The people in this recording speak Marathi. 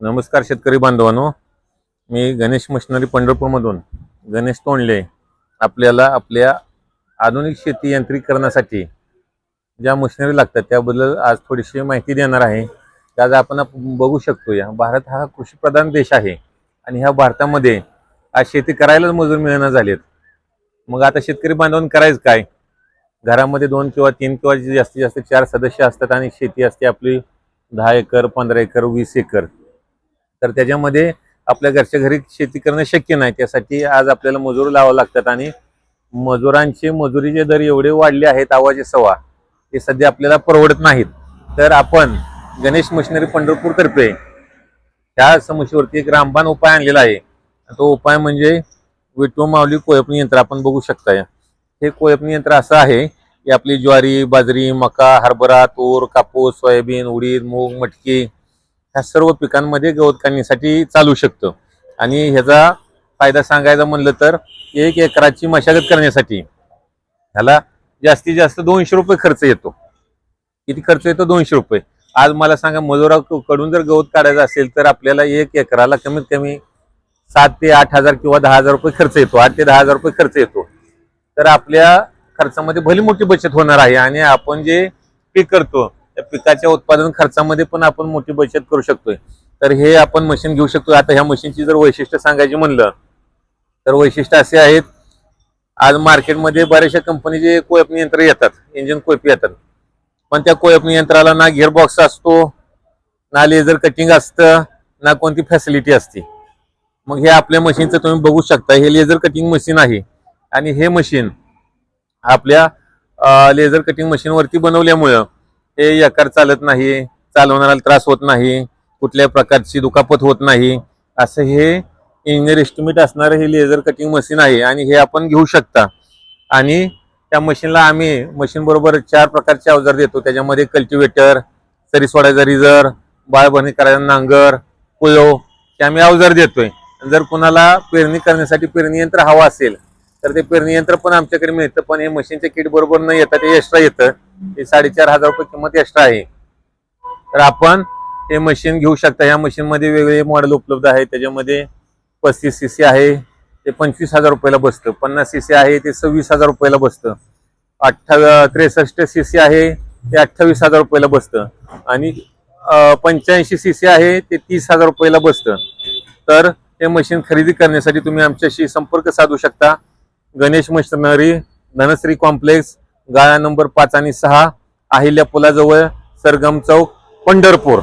नमस्कार शेतकरी बांधवांनो, मी गणेश मशिनरी पंढरपूरमधून गणेश तोंडले आपल्याला आपल्या आधुनिक शेती यांत्रिकीकरणासाठी ज्या मशिनरी लागतात त्याबद्दल आज थोडीशी माहिती देणार आहे. आज आपण बघू शकतो या भारत हा कृषीप्रधान देश आहे आणि ह्या भारतामध्ये आज शेती करायलाच मजूर मिळेना झालेत. मग आता शेतकरी बांधवांनी करायचं काय? घरामध्ये 2 किंवा 3 किंवा जास्तीत जास्त 4 सदस्य असतात आणि शेती असते आपली 10 एकर, 15 एकर, 20 एकर. तर त्याच्यामध्ये आपल्या घरच्या घरी शेती करणं शक्य नाही. त्यासाठी आज आपल्याला मजूर लावावं लागतात आणि मजुरांचे मजुरीचे दर एवढे वाढले आहेत आवाजे सवा, ते सध्या आपल्याला परवडत नाहीत. तर आपण गणेश मशिनरी पंढरपूर तर्फे त्या समस्येवरती एक रामबाण उपाय आणलेला आहे. तो उपाय म्हणजे विटो माऊली कोळपणी यंत्र. आपण बघू शकता हे कोळपणी यंत्र असं आहे की आपली ज्वारी, बाजरी, मका, हरभरा, तूर, कापूस, सोयाबीन, उडीद, मूग, मटकी ह्या सर्व पिकांमध्ये गवत काढण्यासाठी चालू शकतं. आणि ह्याचा फायदा सांगायचा म्हणलं तर 1 एकराची मशागत करण्यासाठी ह्याला जास्तीत जास्त 200 रुपये खर्च येतो. किती खर्च येतो? 200 रुपये. आज मला सांगा, मजुराकडून जर गवत काढायचं असेल तर आपल्याला 1 एकराला कमीत कमी 7 ते 8 हजार किंवा 10 हजार रुपये खर्च येतो. 8 ते 10 हजार रुपये खर्च येतो. तर आपल्या खर्चामध्ये भली मोठी बचत होणार आहे आणि आपण जे पीक करतो त्या पिकाच्या उत्पादन खर्चामध्ये पण आपण मोठी बचत करू शकतोय. तर हे आपण मशीन घेऊ शकतो. आता ह्या मशीनची जर वैशिष्ट्य सांगायची म्हणलं तर वैशिष्ट्य असे आहेत. आज मार्केटमध्ये बऱ्याचशा कंपनीचे कोळपणी यंत्र येतात, इंजिन कोळपी येतात, पण त्या कोळपणी यंत्राला ना गिअरबॉक्स असतो, ना लेझर कटिंग असतं, ना कोणती फॅसिलिटी असते. मग हे आपल्या मशीनचं तुम्ही बघू शकता, हे लेझर कटिंग मशीन आहे आणि हे मशीन आपल्या लेझर कटिंग मशीनवरती बनवल्यामुळं हे एकार चालत नाही, चालवणाऱ्याला त्रास होत नाही, कुठल्या प्रकारची दुखापत होत नाही. असं हे इंजिनियर एस्टिमेट असणारं हे लेझर कटिंग मशीन आहे आणि हे आपण घेऊ शकता. आणि त्या मशीनला आम्ही मशीन बरोबर 4 प्रकारचे अवजार देतो. त्याच्यामध्ये कल्टिवेटर, सरी सोडायचा रिझर, बाळभरणी करायचा नांगर, कुळो हे आम्ही अवजार देतोय. जर कुणाला पेरणी करण्यासाठी पेरणी यंत्र हवा असेल तर ते पेरणी यंत्र पण आमच्याकडे मिळतं, पण हे मशीनचे किट बरोबर न येतं, ते एक्स्ट्रा येतं. ते 4,500 रुपये किंमत एक्स्ट्रा आहे. तर आपण हे मशीन घेऊ शकता. या मशीन मध्ये वेगवेगळे मॉडेल उपलब्ध आहेत. त्याच्यामध्ये 35 सीसी आहे, ते 25,000 रुपयाला बसतं. 50 सीसी आहे, ते 26,000 रुपयाला बसतं. 63 सीसी आहे, ते 28,000 रुपयाला बसतं. आणि 85 सीसी आहे, ते 30,000 रुपयाला बसतं. तर हे मशीन खरेदी करण्यासाठी तुम्ही आमच्याशी संपर्क साधू शकता. गणेश मशिनरी, धनश्री कॉम्प्लेक्स, गाळा नंबर 5 आणि 6, अहिल्या पुलाजवळ, सरगम चौक, पंढरपूर.